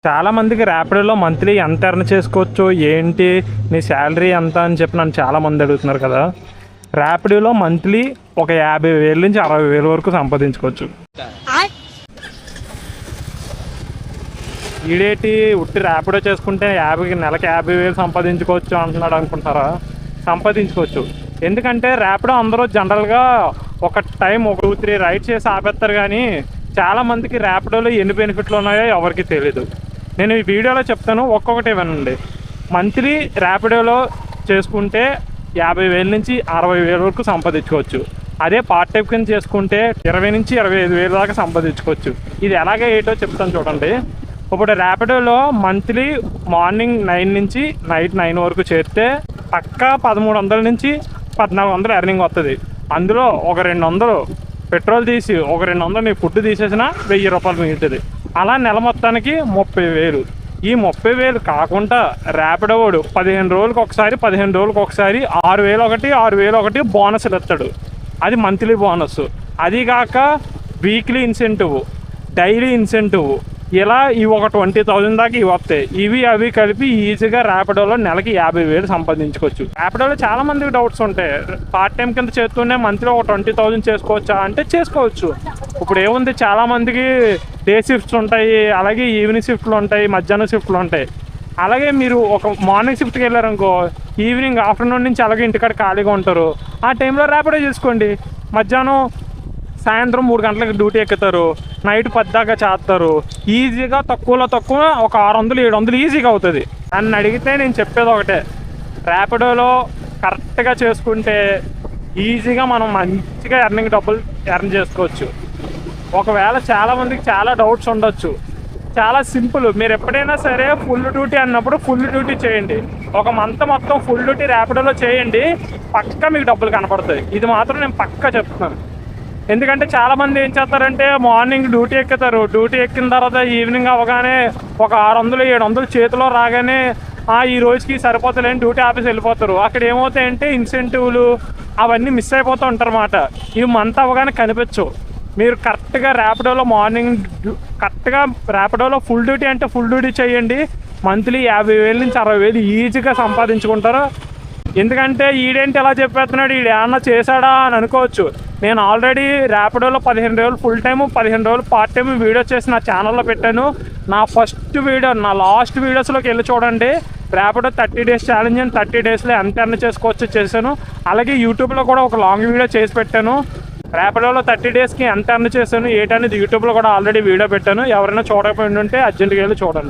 చాలామందికి ర్యాపిడోలో మంత్లీ ఎంత ఎర్న్ చేసుకోవచ్చు, ఏంటి నీ శాలరీ ఎంత అని చెప్పి నన్ను చాలామంది అడుగుతున్నారు కదా. ర్యాపిడోలో మంత్లీ ఒక 50,000 నుంచి 60,000 వరకు సంపాదించుకోవచ్చు. ఈడేటి ఉట్టి ర్యాపిడో చేసుకుంటే నెలకి 50,000 సంపాదించుకోవచ్చు అంటున్నాడు అనుకుంటారా? సంపాదించుకోవచ్చు. ఎందుకంటే ర్యాపిడో అందరూ జనరల్గా ఒక టైం ఒక 2-3 రైడ్స్ చేసి ఆపేస్తారు, కానీ చాలామందికి ర్యాపిడోలో ఎన్ని బెనిఫిట్లు ఉన్నాయో ఎవరికి తెలీదు. నేను ఈ వీడియోలో చెప్తాను, ఒక్కొక్కటి వినండి. మంత్లీ ర్యాపిడోలో చేసుకుంటే 50,000 నుంచి 60,000 వరకు సంపాదించుకోవచ్చు. అదే పార్ట్ టైం కింద చేసుకుంటే 20,000 నుంచి 25,000 దాకా సంపాదించుకోవచ్చు. ఇది ఎలాగే ఏంటో చెప్తాను చూడండి. ఇప్పుడు ర్యాపిడోలో మంత్లీ మార్నింగ్ 9 నుంచి నైట్ 9 వరకు చేస్తే పక్కా 1,300 నుంచి 1,400 ఎర్నింగ్ వస్తుంది. అందులో ఒక 200 పెట్రోల్ తీసి ఒక 200 నీ ఫుడ్ తీసేసిన 1,000 రూపాయలు మిగులుతుంది. అలా నెల మొత్తానికి 30,000. ఈ 30,000 కాకుండా ర్యాపిడో వాడు 15 రోజులకు ఒకసారి 6,000 ఒకటి 6,000 ఒకటి బోనస్లు ఇస్తాడు. అది మంత్లీ బోనస్. అది కాక వీక్లీ ఇన్సెంటివ్, డైలీ ఇన్సెంటివ్, ఇలా ఇవి ఒక 20,000 దాకా ఇవి వస్తాయి. ఇవి అవి కలిపి ఈజీగా ర్యాపిడోలో నెలకి 50,000 సంపాదించుకోవచ్చు. ర్యాపిడోలో చాలా మందికి డౌట్స్ ఉంటాయి. పార్ట్ టైం కింద చేస్తూనే మంత్లీ ఒక 20,000 చేసుకోవచ్చా అంటే చేసుకోవచ్చు. ఇప్పుడు ఏముంది, చాలామందికి డే షిఫ్ట్స్ ఉంటాయి, అలాగే ఈవినింగ్ షిఫ్ట్లు ఉంటాయి, మధ్యాహ్నం షిఫ్ట్లు ఉంటాయి. అలాగే మీరు ఒక మార్నింగ్ షిఫ్ట్కి వెళ్ళారనుకో, ఈవినింగ్ ఆఫ్టర్నూన్ నుంచి అలాగే ఇంటికాడ ఖాళీగా ఉంటారు. ఆ టైంలో ర్యాపిడో చేసుకోండి. మధ్యాహ్నం సాయంత్రం 3 గంటలకు డ్యూటీ ఎక్కుతారు, నైట్ 10 దాకా చేస్తారు. ఈజీగా తక్కువ ఒక 600-700 ఈజీగా అవుతుంది. నన్ను అడిగితే నేను చెప్పేది ఒకటే, ర్యాపిడోలో కరెక్ట్గా చేసుకుంటే ఈజీగా మనం మంచిగా డబ్బులు ఎర్న్ చేసుకోవచ్చు. ఒకవేళ చాలామందికి చాలా డౌట్స్ ఉండొచ్చు. చాలా సింపుల్. మీరు ఎప్పుడైనా సరే ఫుల్ డ్యూటీ అన్నప్పుడు ఫుల్ డ్యూటీ చేయండి. ఒక మంత్ మొత్తం ఫుల్ డ్యూటీ ర్యాపిడోలో చేయండి, పక్కా మీకు డబ్బులు కనపడతాయి. ఇది మాత్రం నేను పక్కా చెప్తున్నాను. ఎందుకంటే చాలామంది ఏం చేస్తారంటే మార్నింగ్ డ్యూటీ ఎక్కుతారు, డ్యూటీ ఎక్కిన తర్వాత ఈవినింగ్ అవగానే ఒక 600-700 చేతిలో రాగానే ఈ రోజుకి సరిపోతలేని డ్యూటీ ఆఫీస్ వెళ్ళిపోతారు. అక్కడ ఏమవుతాయంటే ఇన్సెంటివ్లు అవన్నీ మిస్ అయిపోతూ ఉంటారు అన్నమాట. ఇవి మంత్ అవగానే కనిపించవు. మీరు కరెక్ట్గా ర్యాపిడోలో ర్యాపిడోలో ఫుల్ డ్యూటీ అంటే ఫుల్ డ్యూటీ చేయండి. మంత్లీ 50,000 నుంచి 60,000 ఈజీగా సంపాదించుకుంటారు. ఎందుకంటే ఈడేంటి ఎలా చెప్పేస్తున్నాడు, ఈడు ఏమన్నా చేశాడా అని అనుకోవచ్చు. నేను ఆల్రెడీ ర్యాపిడోలో 15 రోజులు ఫుల్ టైము 15 రోజులు పార్ట్ టైం వీడియో చేసి నా ఛానల్లో పెట్టాను. నా ఫస్ట్ వీడియో, నా లాస్ట్ వీడియోస్లోకి వెళ్ళి చూడండి. ర్యాపిడో 30 డేస్ ఛాలెంజ్ అని 30 డేస్లో ఎంత ఎర్న్ చేసుకోవచ్చు చేశాను. అలాగే యూట్యూబ్లో కూడా ఒక లాంగ్ వీడియో చేసి పెట్టాను. ర్యాపిడోలో 30 డేస్కి ఎంత ఎర్న్ చేశాను ఏంటనేది యూట్యూబ్లో కూడా ఆల్రెడీ వీడియో పెట్టాను. ఎవరైనా చూడకపోయి ఉంటే అర్జెంట్గా వెళ్ళి చూడండి.